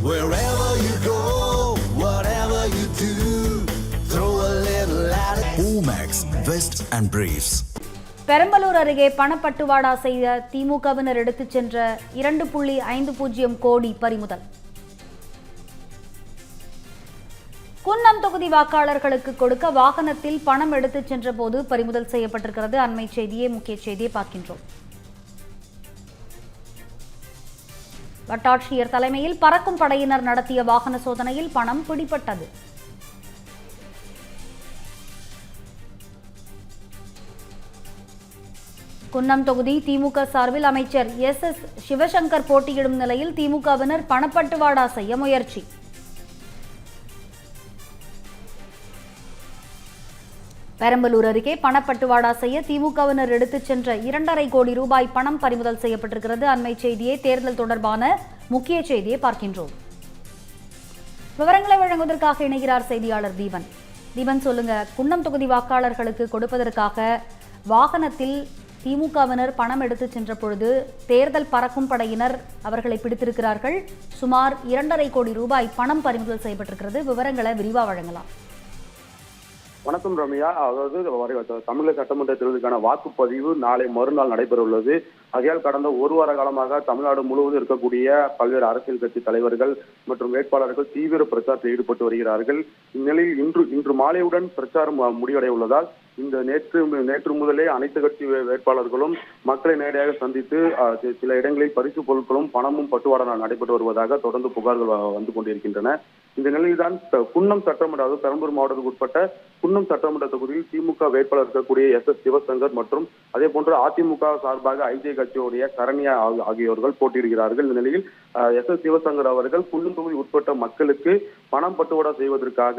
Wherever you go, whatever you do, throw a little at it. Omax, Vest and Briefs. Perambalur அருகே பணப்பட்டுவாடா செய்த திமுகவினர் எடுத்துச் சென்ற 2.50 கோடி பறிமுதல். குன்னம் தொகுதி வாக்காளர்களுக்கு கொடுக்க வாகனத்தில் பணம் எடுத்துச் சென்ற போது பறிமுதல் செய்யப்பட்டிருக்கிறது. அண்மை செய்தியை முக்கிய செய்தியை பார்க்கின்றோம். வட்டாட்சியர் தலைமையில் பறக்கும் படையினர் நடத்திய வாகன சோதனையில் பணம் பிடிபட்டது. குன்னம் தொகுதி திமுக சார்பில் அமைச்சர் எஸ் சிவசங்கர் போட்டியிடும் நிலையில் திமுகவினர் பணப்பட்டுவாடா செய்ய முயற்சி. பெரம்பலூர் அருகே பணப்பட்டுவாடா செய்ய திமுகவினர் எடுத்துச் சென்ற 2.5 கோடி ரூபாய் பணம் பறிமுதல் செய்யப்பட்டிருக்கிறது. அண்மை செய்தியை தேர்தல் தொடர்பான முக்கிய செய்தியை பார்க்கின்றோம். விவரங்களை வழங்குவதற்காக இணைகிறார் செய்தியாளர் தீபன். தீபன், சொல்லுங்க, குன்னம் தொகுதி வாக்காளர்களுக்கு கொடுப்பதற்காக வாகனத்தில் திமுகவினர் பணம் எடுத்துச் சென்ற பொழுது தேர்தல் பறக்கும் படையினர் அவர்களை பிடித்திருக்கிறார்கள். சுமார் 2.5 கோடி ரூபாய் பணம் பறிமுதல் செய்யப்பட்டிருக்கிறது. விவரங்களை விரிவாக வழங்கலாம். வணக்கம் ரம்யா. அதாவது தமிழக சட்டமன்ற தேர்தலுக்கான வாக்குப்பதிவு நாளை மறுநாள் நடைபெற உள்ளது. ஆகையால் கடந்த ஒரு வார காலமாக தமிழ்நாடு முழுவதும் இருக்கக்கூடிய பல்வேறு அரசியல் கட்சி தலைவர்கள் மற்றும் வேட்பாளர்கள் தீவிர பிரச்சாரத்தில் ஈடுபட்டு வருகிறார்கள். இந்நிலையில் இன்று மாலையுடன் பிரச்சாரம் முடிவடைய உள்ளதால் இந்த நேற்று முதலே அனைத்து கட்சி வேட்பாளர்களும் மக்களை நேரடியாக சந்தித்து சில இடங்களில் பரிசு பொருட்களும் பணமும் பட்டுவாடா நடைபெற்று வருவதாக தொடர்ந்து புகார்கள் வந்து கொண்டிருக்கின்றன. இந்த நிலையில்தான் குன்னம் சட்டமன்ற, அதாவது பெரம்பலூர் மாவட்டத்துக்கு உட்பட்ட குன்னம் சட்டமன்ற தொகுதியில் திமுக வேட்பாளர் இருக்கக்கூடிய எஸ் சிவசங்கர் மற்றும் அதே போன்று அதிமுக சார்பாக ஐஜே கட்சியுடைய கரணியா ஆகியோர்கள் போட்டியிடுகிறார்கள். இந்த நிலையில் எஸ் சிவசங்கர் அவர்கள் குன்னம் தொகுதி உட்பட்ட மக்களுக்கு பணம் பட்டுவாடா செய்வதற்காக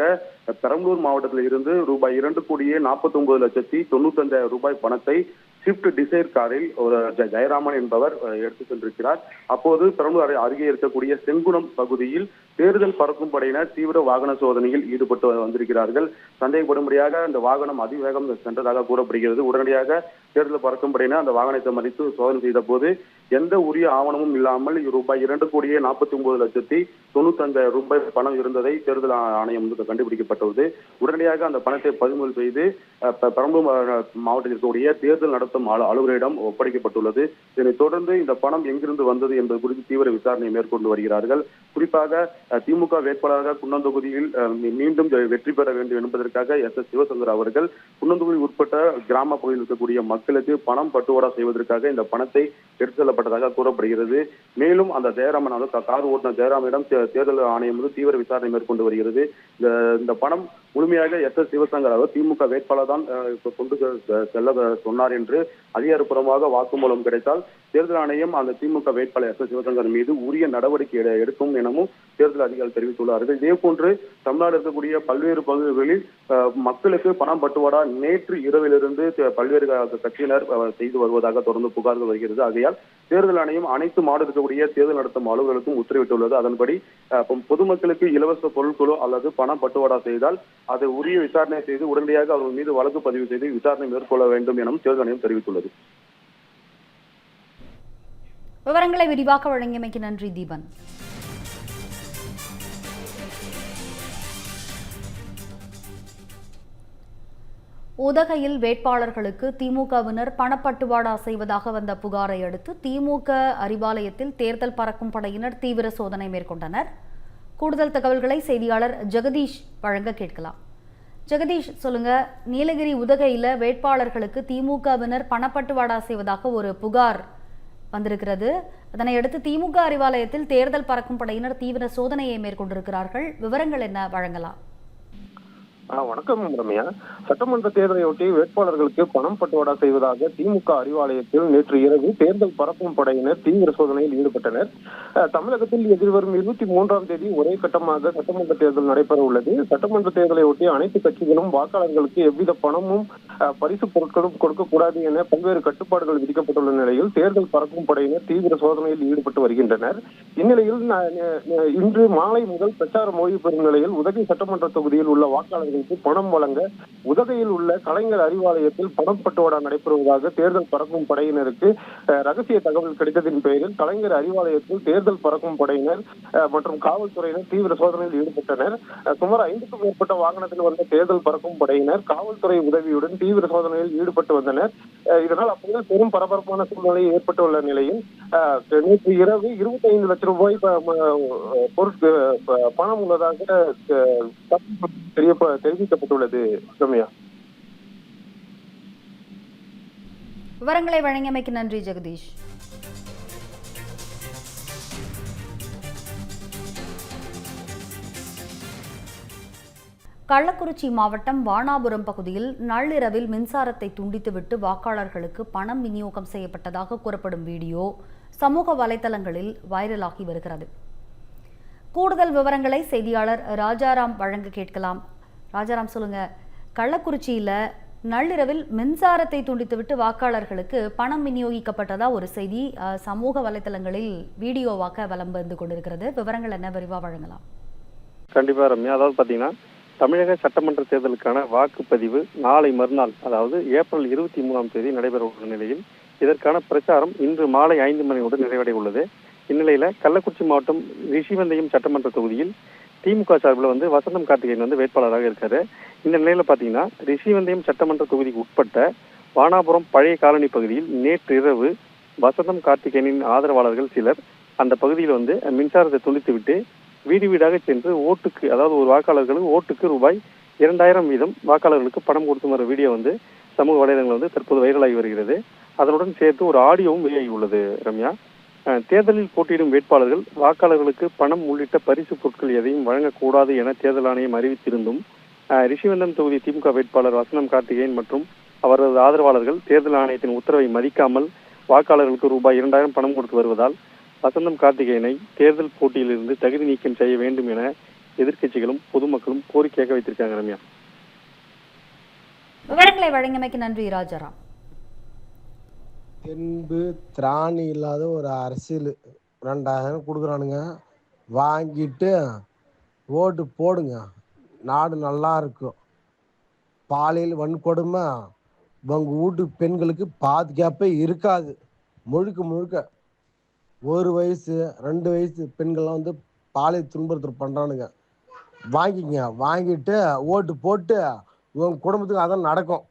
பெரம்பலூர் மாவட்டத்தில் இருந்து ரூபாய் 2,49,95,000 ரூபாய் பணத்தை ஸ்விஃப்ட் டிசைர் காரில் ஒரு ஜெயராமன் என்பவர் எடுத்து சென்றிருக்கிறார். அப்போது பெரம்பலூர் அருகே இருக்கக்கூடிய செங்குணம் பகுதியில் தேர்தல் பறக்கும் படையினர் தீவிர வாகன சோதனையில் ஈடுபட்டு வந்திருக்கிறார்கள். சந்தேகப்படும்படியாக அந்த வாகனம் அதிவேகம் சென்றதாக கூறப்படுகிறது. உடனடியாக தேர்தல் பறக்கும் படையினர் அந்த வாகனத்தை மதித்து சோதனை செய்த போது எந்த உரிய ஆவணமும் இல்லாமல் ரூபாய் 2,49,95,000 ரூபாய் பணம் இருந்ததை தேர்தல் ஆணையம் கண்டுபிடிக்கப்பட்டுள்ளது. உடனடியாக அந்த பணத்தை பறிமுதல் செய்து பெரம்பலூர் மாவட்டத்தில் இருக்கக்கூடிய தேர்தல் நடத்தும் அலுவலரிடம் ஒப்படைக்கப்பட்டுள்ளது. இதனைத் தொடர்ந்து இந்த பணம் எங்கிருந்து வந்தது என்பது குறித்து தீவிர விசாரணை மேற்கொண்டு வருகிறார்கள். குறிப்பாக திமுக வேட்பாளராக குன்னம் தொகுதியில் மீண்டும் வெற்றி பெற வேண்டும் என்பதற்காக எஸ் சிவசங்கர் அவர்கள் குன்னம் தொகுதி உட்பட்ட கிராம பகுதியில் இருக்கக்கூடிய மக்களுக்கு பணம் பட்டுவாடா செய்வதற்காக இந்த பணத்தை எடுத்து செல்லப்பட்டதாக கூறப்படுகிறது. மேலும் அந்த ஜெயராமன், கார் ஓட்டுநர் ஜெயராமனிடம் தேர்தல் ஆணையம் தீவிர விசாரணை மேற்கொண்டு வருகிறது. இந்த பணம் முழுமையாக எஸ் சிவசங்கர் அவர் திமுக வேட்பாளர் தான் கொண்டு செல்ல சொன்னார் என்று அதிகாரப்பூர்வமாக வாக்குமூலம் கிடைத்தால் தேர்தல் ஆணையம் அந்த திமுக வேட்பாளர் எஸ் சிவசங்கர் மீது உரிய நடவடிக்கை எடுக்கும் எனவும் தேர்தல் அதிகாரிகள் தெரிவித்துள்ளார்கள். இதே போன்று தமிழ்நாடு இருக்கக்கூடிய பல்வேறு பகுதிகளில் மக்களுக்கு பணம் பட்டுவாடா நேற்று இரவிலிருந்து பல்வேறு கட்சியினர் செய்து வருவதாக தொடர்ந்து புகார்கள் வருகிறது. ஆகையால் தேர்தல் ஆணையம் அனைத்து மாவட்ட இருக்கக்கூடிய தேர்தல் நடத்தும் அலுவலர்களுக்கும் உத்தரவிட்டுள்ளது. அதன்படி பொதுமக்களுக்கு இலவச பொருட்களோ அல்லது பணம் பட்டுவாடா செய்தால் அதை உரிய விசாரணை செய்து உடனடியாக அவர்கள் மீது வழக்கு பதிவு செய்து விசாரணை மேற்கொள்ள வேண்டும் எனவும் தேர்தல் ஆணையம் தெரிவித்துள்ளது. விவரங்களை விரிவாக வழங்கியமைக்கு நன்றி தீபன். உதகையில் வேட்பாளர்களுக்கு திமுகவினர் பணப்பட்டுவாடா செய்வதாக வந்த புகாரை அடுத்து திமுக அறிவாலயத்தில் தேர்தல் பறக்கும் படையினர் தீவிர சோதனை மேற்கொண்டனர். கூடுதல் தகவல்களை செய்தியாளர் ஜெகதீஷ் வழங்க கேட்கலாம். ஜெகதீஷ், சொல்லுங்க, நீலகிரி உதகையில் வேட்பாளர்களுக்கு திமுகவினர் பணப்பட்டுவாடா செய்வதாக ஒரு புகார் வந்திருக்கிறது. அதனையடுத்து திமுக அறிவாலயத்தில் தேர்தல் பறக்கும் படையினர் தீவிர சோதனையை மேற்கொண்டிருக்கிறார்கள். விவரங்கள் என்ன, வழங்கலாம்? வணக்கம் ரம்யா. சட்டமன்ற தேர்தலையொட்டி வேட்பாளர்களுக்கு பணம் பட்டுவாடா செய்வதாக திமுக அறிவாலயத்தில் நேற்று இரவு தேர்தல் பறக்கும் படையினர் தீவிர சோதனையில் ஈடுபட்டனர். தமிழகத்தில் எதிர்வரும் 23ஆம் தேதி ஒரே கட்டமாக சட்டமன்ற தேர்தல் நடைபெற உள்ளது. சட்டமன்ற தேர்தலையொட்டி அனைத்து கட்சிகளும் வாக்காளர்களுக்கு எவ்வித பணமும் பரிசு பொருட்களும் கொடுக்கக்கூடாது என பல்வேறு கட்டுப்பாடுகள் விதிக்கப்பட்டுள்ள நிலையில் தேர்தல் பறக்கும் படையினர் தீவிர சோதனையில் ஈடுபட்டு வருகின்றனர். இந்நிலையில் இன்று மாலை முதல் பிரச்சாரம் ஓய்வு பெறும் நிலையில் உதகை சட்டமன்ற தொகுதியில் உள்ள வாக்காளர்கள் வேட்பாளர்களுக்கு பணம் வழங்க உதகையில் உள்ள கலைஞர் அறிவாலயத்தில் பணம் பட்டுவாடா நடைபெறுவதாக தேர்தல் பறக்கும் படையினருக்கு ரகசிய தகவல் கிடைத்ததின் பெயரில் கலைஞர் அறிவாலயத்தில் தேர்தல் பறக்கும் படையினர் மற்றும் காவல்துறையினர் தீவிர சோதனையில் ஈடுபட்டனர். சுமார் 5க்கும் மேற்பட்ட வாகனத்தில் வந்த தேர்தல் பறக்கும் படையினர் காவல்துறை உதவியுடன் தீவிர சோதனையில் ஈடுபட்டு வந்தனர். இதனால் அப்போது பெரும் பரபரப்பான சூழ்நிலை ஏற்பட்டுள்ள நிலையில் நேற்று இரவு 25 லட்சம் ரூபாய் பணம் உள்ளதாக தெரிவிக்கப்பட்டுள்ளது. ரம்யா, விவரங்களை வழங்கியமைக்கு நன்றி ஜெகதீஷ். கள்ளக்குறிச்சி மாவட்டம் வானாபுரம் பகுதியில் நள்ளிரவில் மின்சாரத்தை துண்டித்துவிட்டு வாக்காளர்களுக்கு பணம் விநியோகம் செய்யப்பட்டதாக கூறப்படும் வீடியோ சமூக வலைதளங்களில் வைரலாகி வருகிறது. கூடுதல் விவரங்களை செய்தியாளர் ராஜாராம் வழங்க கேட்கலாம். ராஜாராம், சொல்லுங்க. கள்ளக்குறிச்சியில நள்ளிரவில் மின்சாரத்தை துண்டித்துவிட்டு வாக்காளர்களுக்கு பணம் விநியோகிக்கப்பட்டதா ஒரு செய்தி சமூக வலைதளங்களில் வீடியோவாக வலம் வந்து கொண்டிருக்கிறது. விவரங்கள் என்ன, விரிவா வழங்கலாம்? கண்டிப்பா ரம்யா, அதாவது பாத்தீங்கன்னா தமிழக சட்டமன்ற தேர்தலுக்கான வாக்குப்பதிவு நாளை மறுநாள், அதாவது ஏப்ரல் 23ஆம் தேதி நடைபெற உள்ள நிலையில் இதற்கான பிரச்சாரம் இன்று மாலை 5 மணியோடு நிறைவடைய உள்ளது. இந்நிலையில கள்ளக்குறிச்சி மாவட்டம் ரிஷிவந்தயம் சட்டமன்ற தொகுதியில் திமுக சார்பில் வசந்தம் கார்த்திகேயன் வேட்பாளராக இருக்காரு. இந்த நிலையில பாத்தீங்கன்னா ரிஷிவந்தயம் சட்டமன்ற தொகுதிக்கு உட்பட்ட வானாபுரம் பழைய காலனி பகுதியில் நேற்று இரவு வசந்தம் கார்த்திகேயனின் ஆதரவாளர்கள் சிலர் அந்த பகுதியில் மின்சாரத்தை துண்டித்துவிட்டு வீடு வீடாக சென்று ஓட்டுக்கு, அதாவது ஒரு வாக்காளர்களுக்கு ஓட்டுக்கு ரூபாய் 2000 வீதம் வாக்காளர்களுக்கு பணம் கொடுத்து வர வீடியோ சமூக வலைதளங்கள் தற்போது வைரலாகி வருகிறது. அதனுடன் சேர்த்து ஒரு ஆடியோவும் வெளியாகி உள்ளது. ரம்யா, தேர்தலில் போட்டியிடும் வேட்பாளர்கள் வாக்காளர்களுக்கு பணம் உள்ளிட்ட பரிசு பொருட்கள் எதையும் வழங்கக்கூடாது என தேர்தல் ஆணையம் அறிவித்திருந்தும் ரிஷிவந்தம் தொகுதி திமுக வேட்பாளர் வசந்தம் கார்த்திகேயன் மற்றும் அவரது ஆதரவாளர்கள் தேர்தல் ஆணையத்தின் உத்தரவை மதிக்காமல் வாக்காளர்களுக்கு ரூபாய் 2000 பணம் கொடுத்து வருவதால் வசந்தம் கார்த்திகேயனை தேர்தல் போட்டியிலிருந்து தகுதி நீக்கம் செய்ய வேண்டும் என எதிர்க்கட்சிகளும் பொதுமக்களும் கோரிக்கையாக வைத்திருக்காங்க. ரம்யா, விவரங்களை வழங்கியமைக்கு நன்றி ராஜாராம். தென்பு திராணி இல்லாத ஒரு அரசியல் 2000 கொடுக்குறானுங்க, வாங்கிட்டு ஓட்டு போடுங்க, நாடு நல்லா இருக்கும். பாலியல் வன்கொடுமை உங்கள் வீட்டு பெண்களுக்கு பாதுகாப்பே இருக்காது. முழுக்க முழுக்க 1 வயசு 2 வயசு பெண்கள்லாம் பாலியல் துன்புறுத்தல் பண்ணுறானுங்க. வாங்கிங்க, வாங்கிட்டு ஓட்டு போட்டு உங்கள் குடும்பத்துக்கு அதான் நடக்கும்.